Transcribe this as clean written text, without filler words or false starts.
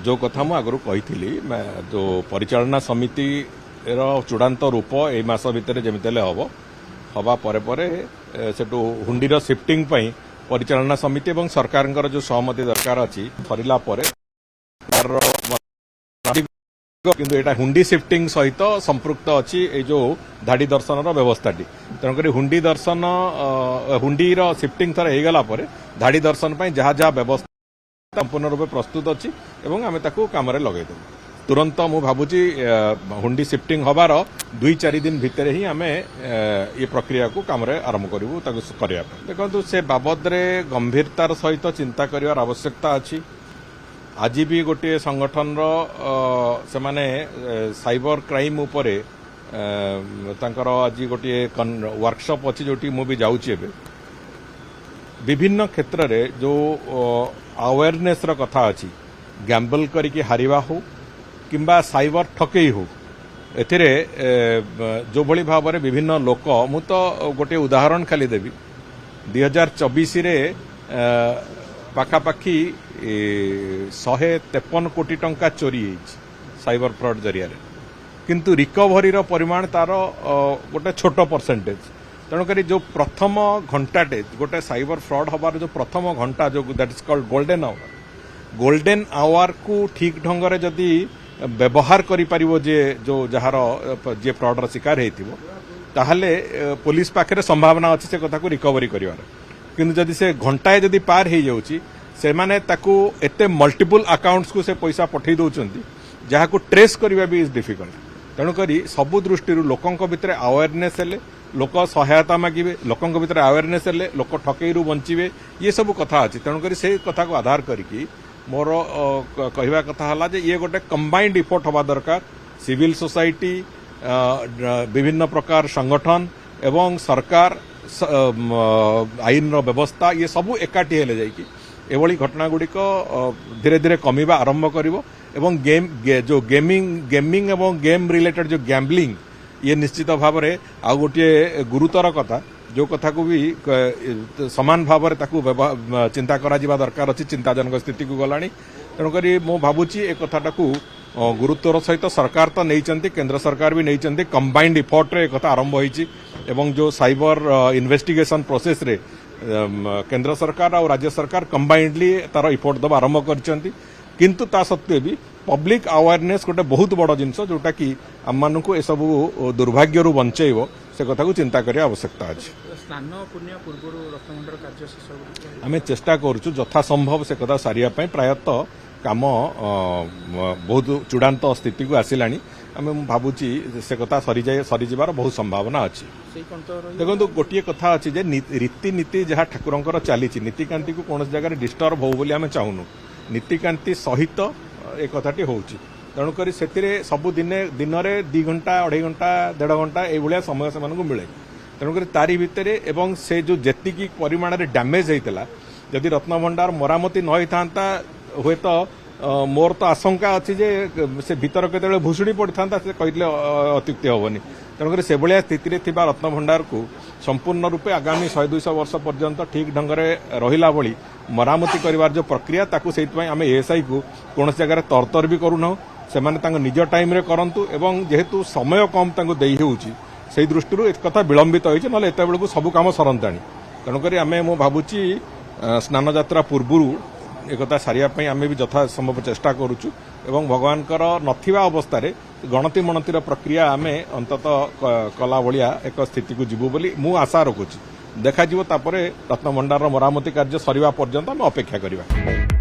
जो कथा मु आगु कही जो परिचालना समिति चूड़ांत रूप ए मास भितर जमिते हम हवा परे सेटू हुंडीर शिफ्टिंग परिचालना समिति और सरकार जो सहमति दरकार अच्छी सरिला किंतु एटा हुंडी शिफ्टिंग सहित संपृक्त अच्छी ये जो धाड़ी दर्शन व्यवस्थाटी तेणुक हुंडी दर्शन हुंडीर शिफ्टिंग थर होगला धाड़ी दर्शन जहाँ जहाँ व्यवस्था संपूर्ण रूप प्रस्तुत अच्छी एवं आम कम लगेदेव तुरंत मु भावुची हुंडी शिफ्टिंग हबार 2-4 दिन भितर ही आम ये प्रक्रिया को कम आरंभ करूँ देखो से बाबद गंभीरतार सहित चिंता कर आवश्यकता अच्छी आज भी गोटे संगठन से माने साइबर क्राइम उपरे तांकर आज गोटे वर्कशॉप अच्छी जोटी मु भी जाऊँगी विभिन्न क्षेत्र रे जो अवेयरनेस कथा अच्छी गैम्बल करके हारिबा हो किंबा साइबर ठकई हो एथिरे जो भली भाव में विभिन्न लोक मु तो गोटे उदाहरण खाली देवी 2024 रे पाखापाखि 153 कोटी टंका चोरी साइबर फ्रॉड जरिया किंतु रिकवरी परिमाण तार गोटे छोट परसेंटेज तेणुक जो प्रथम घंटाटे गोटे साइबर फ्रॉड हबार जो प्रथम घंटा जो that is called golden hour को ठीक ढंग से जदि व्यवहार करि परिवो जे जो जहार जे फ्रॉडर शिकार हेतिबो ताहले पुलिस पाखरे संभावना अछि से कथा को रिकवरी करिवार किंतु जदि से घंटाए जदि पार हे जाउची से माने ताकू एते मल्टीपल अकाउंट्स को से पैसा पठै दउचंती जहा को ट्रेस करबा भी इज डिफिकल्ट तेणुक सबु दृष्टि लोकों भितर अवेयरनेस हेले लोक सहायता मागिबे लोकों भितर अवेयरनेस हेले लोक ठकई रु बंचिबे ये सब कथा अछि तेणुक से कथा को आधार करिकी मोर कहवा कथा हला जे ये गोटे कंबाइंड इफोर्ट हवा दरकार सिविल सोसाइटी विभिन्न प्रकार संगठन एवं सरकार आईन व्यवस्था ये सबू एकाठी हेले जाइकी एभली घटना गुड़िक धीरे धीरे कमिबा आरंभ करिवो एवं जो गेमिंग एवं गेम रिलेटेड जो गैम्बलिंग ये निश्चित भाव में आ गोटे गुरुतर कथा जो कथा को भी समान भाव में चिंता करा दरकार अच्छी चिंताजनक स्थिति को गलानी तेणुक मु भावुची ए कथाटा को गुरुत्वर सहित सरकार तो नहीं केंद्र सरकार भी नहीं कंबाइंड इफोर्ट रे कथा आरंभ होईची एवं जो साइबर इन्वेस्टिगेशन प्रोसेस रे केंद्र सरकार और राज्य सरकार कंबाइंडली तार इफोर्ट दबा आरंभ करचंती किंतु ता सत्वे भी पब्लिक अवेयरनेस गोटे बहुत बड़ जिनस जोटा कि आम मान को सब दुर्भाग्य बंचेब से कथा को चिंता करिया आवश्यकता अछि स्नान पुण्य पूर्व रत्नभंडार कार्य शेष आम चेष्टा करूँ यथासंभव से कथा सारिया प्रायतः काम बहुत चूड़ांत स्थिति को आसिलानी आम भावुची से कथा सरीजार बहुत संभावना अच्छी देखो गोटे कथा अच्छी रीतिनीति जहाँ ठाकुर चली नीतिकांति को कौन जगह डिस्टर्ब हो बोली आम चाहूनु नीतिकांति सहित एक कथाटी होउची तेणुक से सबु दिन में 2 घंटा 2.5 घंटा 1.5 घंटा ये समय से मिले तेणुक तारी भितर एवं से जो जेतिकी परिमाण में डैमेज होता जदि रत्नभंडार मरामती न होता हुए तो मोर तो आशंका अच्छी जे से भीतर केतबेले भुशुड़ी पड़ता से कहले अत्युक्ति हेनी तेणुक से भाया स्थिति रत्नभंडार को संपूर्ण रूपे आगामी 100-200 वर्ष पर्यंत ठीक ढंग से रहिला भली मरामती करिवार जो प्रक्रिया ताकू सेइतपई आमे एएसआई को कौन जगह तरतर भी करूना से निज टाइम रे करंतु एवं जेहेतु समय कम तांको देई होउची से दृष्टि एक कथा विलंबित होइछ नले एते बेलकू सब काम सरंताणी तेणुक आमे मो भावुची स्नान यात्रा पूर्व एक सारिया आम भी यथा संभव चेष्टा करुचु एवं भगवान नथिबा अवस्था गणति मणतिर प्रक्रिया आम अंततः कला भलिया एक स्थिति को जीवु बोली मु आशा रखुची देखा रत्नभंडार मरामती कार्य सरिबा पर्यंत आम अपेक्षा करिबा।